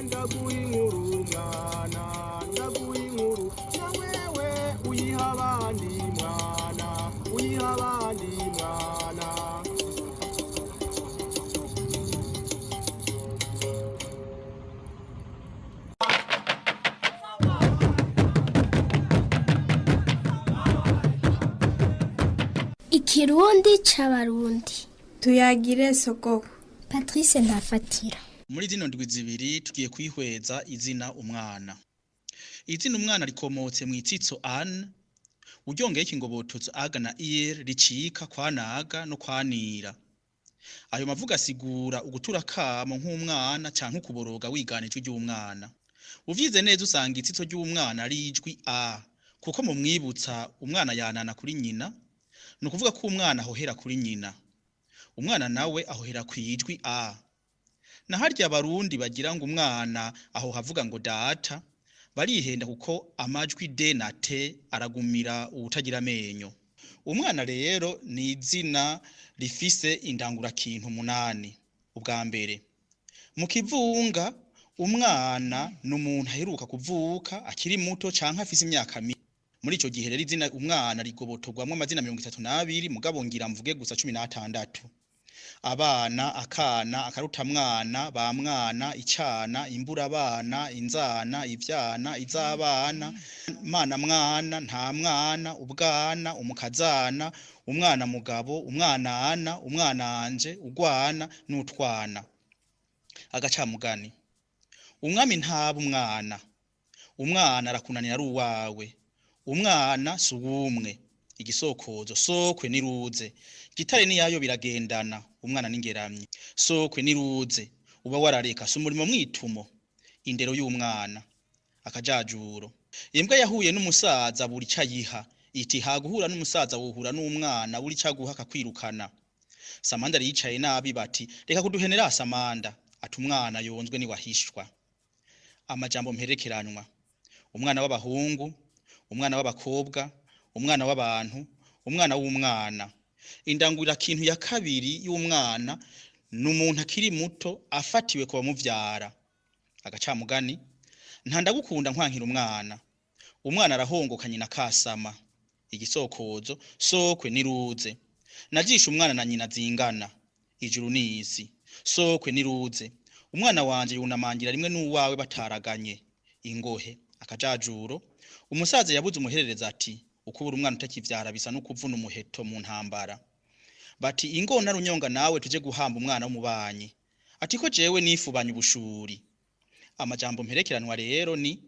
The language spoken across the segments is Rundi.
ndaguha inkuru mwana ndaguha inkuru na wewe uyiha abandi mwana uyiha abandi mwana. Ikirundi c'abarundi tuyagire sogoko. Patrice Ndafatira. Muri zino ndwi zibiri tugiye kwihweza izina umwana. Izina umwana rikomotse mu itsitso an, uryongeye ikingobotozo aga na ir ricika kwanaga no kwanira. Ayo mavuga asigura ugutura kamo nk'umwana canke ukuboroga wiganijwe ry'umwana. Uvyize neza usanga itsitso ry'umwana ari ijwi a, kuko mu mwibutsa umwana yanana kuri nyina, no kuvuga ko umwana ahohera kuri nyina. Umwana nawe ahohera kwijwi a. Na harya abarundi bagira ngo umwana aho havuga ngo data, barihenda kuko amajwi d na t aragumira ubutagira amenyo. Umwana rero ni izina rifise indangura kintu 8. Ubwa mbere, mu kivunga umwana n'umuntu aheruka kuvuka akiri muto canke afise imyaka mike. Muri ico gihe rero izina umwana rigobotogwamwe amazina 32 mugabo ngira mvuge gusa 16. Abana, akana, akaruta mwana, ba mwana, icana, imbura abana, inzana, ivyana, izabana, mana mwana, nta mwana, ubwana, umukazana, umwana mugabo, umwana ana, umwana anje, ugwana n'utwana. Agacamugani. Umwami ntaba umwana. Umwana arakunanira ari uwawe. Umwana suwumwe. Igisokozo sokwe niruze. Gitare ni yayo biragendana. Umwana ningeramye. Sokwe niruze. Uba warareka sumurimo mwitumo. Indero y'umwana. Akajajuro. Imbwa yahuye n'umusaza buri cayiha. Iti haguhura n'umusaza wohura n'umwana buri caguha akakwirukana. Samanda yicaye nabi bati reka kuduhenera Samanda. Ati umwana yonzwe ni wahishwa. Amajambo mperekeranwa. Umwana w'abahungu, umwana w'abakobwa, umwana w'abantu, umwana w'umwana. Indangurira kintu ya kabiri y'umwana n'umuntu akiri muto afatiwe kuba muvyara. Agacamugani. Ntandagukunda nkwankira umwana. Umwana arahongoka nyina kasama. Igisokozo sokwe niruze. Najisha umwana na nyina zingana. Ijuru n'isi. Sokwe niruze. Umwana wanje yunamangira rimwe n'uwawe bataraganye. Ingohe. Akajajuro. Umusaza yabuze umuherereza ati ukubura umwana utakivyara bisa no kuvuna umuheto mu ntambara. Bati ingona runyonga nawe tuje guhamba umwana w'umubanyi. Ati ko jewe nifubanye ubushuri. Amajambo mperekeranwa rero ni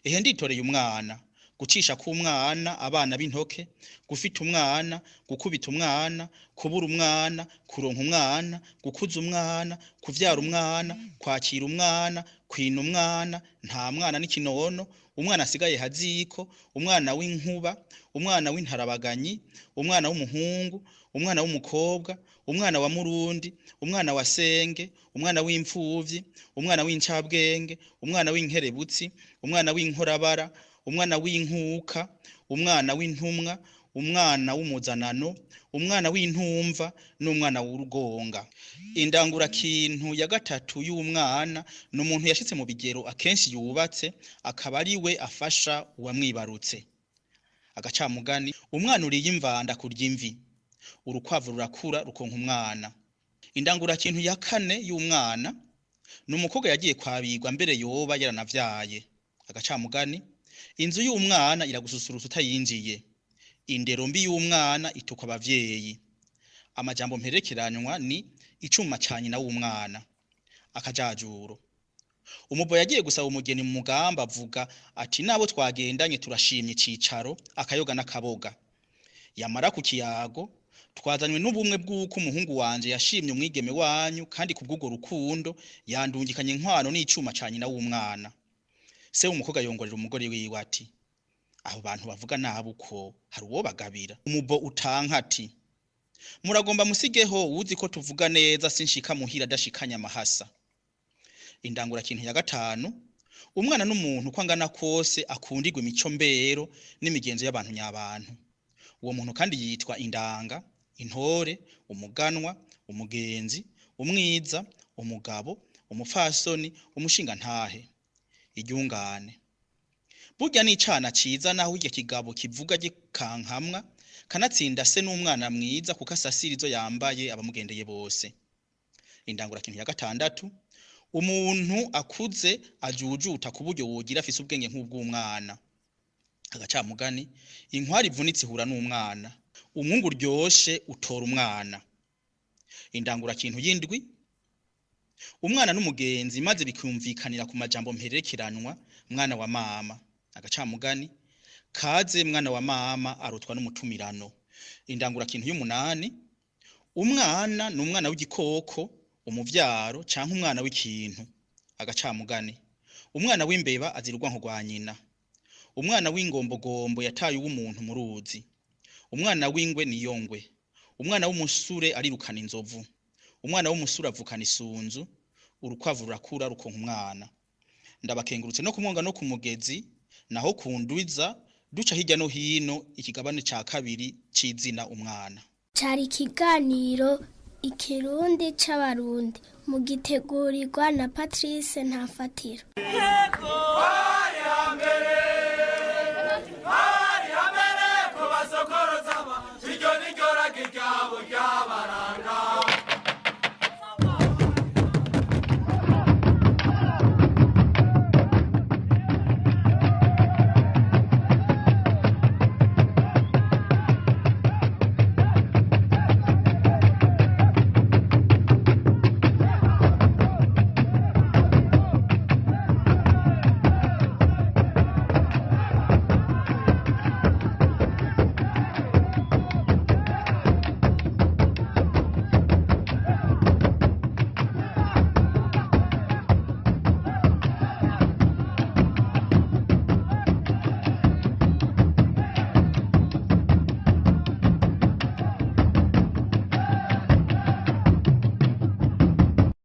ehe nditoreye umwana, gucisha ku mwana abana b'intoke, gufita umwana, gukubita umwana, kubura umwana, kuronka umwana, gukuza umwana, kuvyara umwana, kwakira umwana, kwina umwana, nta mwana n'ikinono, umwana asigaye haziko, umwana w'inkuba, umwana w'intarabaganyi, umwana w'umuhungu, umwana w'umukobwa, umwana wa murundi, umwana wa senge, umwana w'imfuvyi, umwana w'incabwenge, umwana w'inkerebutsi, umwana w'inkorabara, umwana w'inkuka, umwana w'intumwa, umwana w'umuzanano, umwana w'intumva n'umwana w'urugonga. Indangura kintu ya gatatu y'umwana n'umuntu yashitse mu bigero akenshi yubatse akaba ari we afasha uwamwibarutse. Agacamugani. Umwana uriye imvanda kurya imvi. Urukwavu rurakura rukonka umwana. Indangura kintu ya kane y'umwana n'umukobwa yagiye kwabigwa mbere yoba yaranavyaye. Agacamugani. Inzu y'umwana iragususurutsa utayinjiye. Indero mbi y'umwana ituka abavyeyi. Amajambo mperekeranywa ni icuma cyanyi na w'umwana. Akajajuro. Umubo yagiye gusaba umugeni mu mugamba avuga ati nabo twagendanye turashimye icicaro akayoga n'akaboga. Yamara ku kiyago twazanywe n'ubumwe bw'uko umuhungu wanje yashimye umwigeme wanyu kandi kubw'ugo rukundo yandungikanye inkwano n'icuma cyanyi na w'umwana. Se umukobwa yongorera umugore wiwe ati aho bantu bavuga nabo uko hari uwo bagabira. Umubo utanka ati muragomba musigeho uzi ko tuvuga neza sinshika muhira dashikanya amahasa. Indangura kintu ya gatanu. Umwana n'umuntu kwangana kose akundirwa imico mbero n'imigenzo y'abantu nyabantu. Uwo muntu kandi yitwa indanga, intore, umuganwa, umugenzi, umwiza, umugabo, umupfasoni, umushinga ntahe, iryungane. Burya n'icana ciza naho iryo kigabo kivuga gikankamwa, kanatsinda se n'umwana mwiza kuko asasirizo yambaye abamugendeye bose. Indangura kintu ya gatandatu, umuntu akuze ajujuta ku buryo wogira afise ubwenge nk'ubw'umwana. Agacamugani, inkwari ivunitse ihura n'umwana, umwungu uryoshe utora umwana. Indangura kintu y'indwi, umwana n'umugenzi maze bikumvikanira ku majambo mperekeranwa, mwana wa mama. Agacamugani, kaze mwana wa mama arutwa n'umutumirano. Indangura kintu y'umunani, umwana n'umwana w'igikoko, umuvyaro canke umwana w'ikintu. Agacamugani, umwana w'imbeba azirugwa nko rwa nyina. Umwana w'ingombogombo yataye uw'umuntu mu ruzi. Umwana w'ingwe niyo ngwe. Umwana w'umusure arirukana inzovu. Umwana w'umusure avukana isunzu. Urukwavu rurakura rukonka umwana. Ndabakengurutse no kumwonga no kumugezi, naho kundwiza duca hirya no hino ikigabane ca kabiri c'izina umwana. Cari ikiganiro Ikirundi c'abarundi mu gitegurirwa na Patrice Ntafatiro.